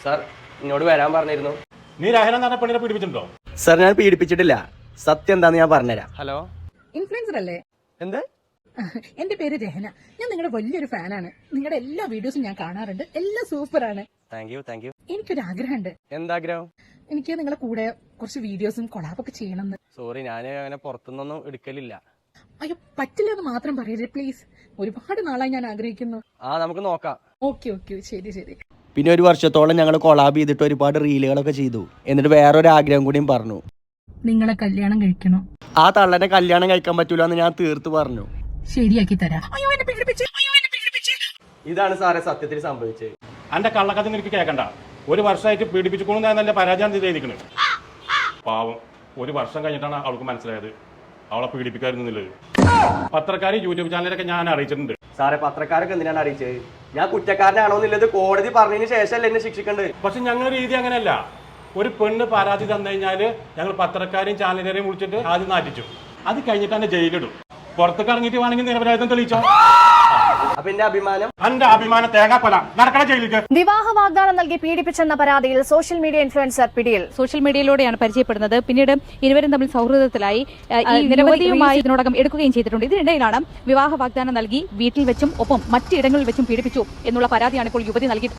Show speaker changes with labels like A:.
A: Sir എന്നോട് വരാൻ പറഞ്ഞിരുന്നു.
B: നീ രാഹുൽ എന്ന് പറഞ്ഞ പെണ്ണിനെ പീഡിപ്പിച്ചിട്ടുണ്ടോ?
A: സാർ ഞാൻ പീഡിപ്പിച്ചിട്ടില്ല. സത്യം എന്താന്ന് ഞാൻ പറഞ്ഞുതരാം. ഹലോ,
C: ഇൻഫ്ലുവൻസർ അല്ലേ?
A: എന്ത്?
C: എന്റെ പേര് രഹന. ഞാൻ നിങ്ങളുടെ വലിയൊരു ഫാനാണ്. നിങ്ങളുടെ എല്ലാ വീഡിയോസും ഞാൻ കാണാറുണ്ട്. എല്ലാം സൂപ്പറാണ്.
A: Thank you.
C: എനിക്കൊരു ആഗ്രഹമുണ്ട്.
A: എന്താഗ്രഹം?
C: എനിക്ക് നിങ്ങളുടെ കൂടെ കുറച്ച് വീഡിയോസും കൊളാബൊക്കെ ചെയ്യണമെന്ന്.
A: സോറി, ഞാൻ അങ്ങനെ പുറത്തുനിന്നൊന്നും എടുക്കലില്ല.
C: അയ്യോ, പറ്റില്ല എന്ന് മാത്രം പറയരുത് പ്ലീസ്. ഒരുപാട് നാളായി ഞാൻ ആഗ്രഹിക്കുന്നു.
A: നമുക്ക് നോക്കാം.
C: ഓക്കെ ശരി.
A: പിന്നെ ഒരു വർഷത്തോളം ഞങ്ങൾ കൊളാബ് ചെയ്തിട്ട് ഒരുപാട് റീലുകളൊക്കെ ചെയ്തു. എന്നിട്ട് വേറൊരു ആഗ്രഹം കൂടിയും പറഞ്ഞു.
C: നിങ്ങളെ കല്യാണം കഴിക്കണം.
A: ആ തള്ളനെ കല്യാണം കഴിക്കാൻ പറ്റൂല എന്ന് ഞാൻ തീർത്ത് പറഞ്ഞു.
C: ശരിയാക്കി തരാം.
A: ഇതാണ് സാറേ സത്യത്തിൽ സംഭവിച്ചത്.
B: എന്റെ കള്ളക്കഥ നിനക്ക് കേൾക്കണ്ട. ഒരു വർഷമായിട്ട് പീഡിപ്പിച്ചുകൊണ്ടെന്നല്ല പരാജയം ചെയ്തിരിക്കുന്നത്. പാവം, ഒരു വർഷം കഴിഞ്ഞിട്ടാണ് അവൾക്ക് മനസ്സിലായത് അവളെ പീഡിപ്പിക്കാതിരുന്നില്ലത്. പത്രക്കാർ യൂട്യൂബ് ചാനലൊക്കെ ഞാൻ അറിയിച്ചിട്ടുണ്ട്.
A: സാറേ, പത്രക്കാരൊക്കെ എന്തിനാണ് അറിയിച്ചത്? ഞാൻ കുറ്റക്കാരനാണോ എന്നുള്ളത് കോടതി പറഞ്ഞതിന് ശേഷമല്ലേ എന്നെ ശിക്ഷിക്കേണ്ടത്.
B: പക്ഷെ ഞങ്ങളുടെ രീതി അങ്ങനെയല്ല. ഒരു പെണ്ണ് പരാതി തന്നു കഴിഞ്ഞാല് ഞങ്ങൾ പത്രക്കാരെയും ചാനലുകാരെയും വിളിച്ചിട്ട് ആദ്യം നാറ്റിച്ചു. അത് കഴിഞ്ഞിട്ട് എന്നെ ജയിലിടും. പുറത്തേക്ക് ഇറങ്ങിയിട്ട് വേണമെങ്കിൽ നിരപരാധിത്വം തെളിയിച്ചോ.
A: അപ്പൊ എന്റെ
B: അഭിമാനം തേങ്ങാക്കൊല നടക്കണ ജയിലിലേക്ക്.
D: വിവാഹ വാഗ്ദാനം നൽകി പീഡിപ്പിച്ചെന്ന പരാതിയിൽ സോഷ്യൽ മീഡിയ ഇൻഫ്ലുവൻസർ പിടിയിൽ.
E: സോഷ്യൽ മീഡിയയിലൂടെയാണ് പരിചയപ്പെടുന്നത്. പിന്നീട് ഇരുവരും തമ്മിൽ സൗഹൃദത്തിലായി നിരവധിയുമായി ഇതിനോടകം എടുക്കുകയും ചെയ്തിട്ടുണ്ട്. ഇതിനിടയിലാണ് വിവാഹ വാഗ്ദാനം നൽകി വീട്ടിൽ വെച്ചും ഒപ്പം മറ്റിടങ്ങളിൽ വെച്ചും പീഡിപ്പിച്ചു എന്നുള്ള പരാതിയാണ് ഇപ്പോൾ യുവതി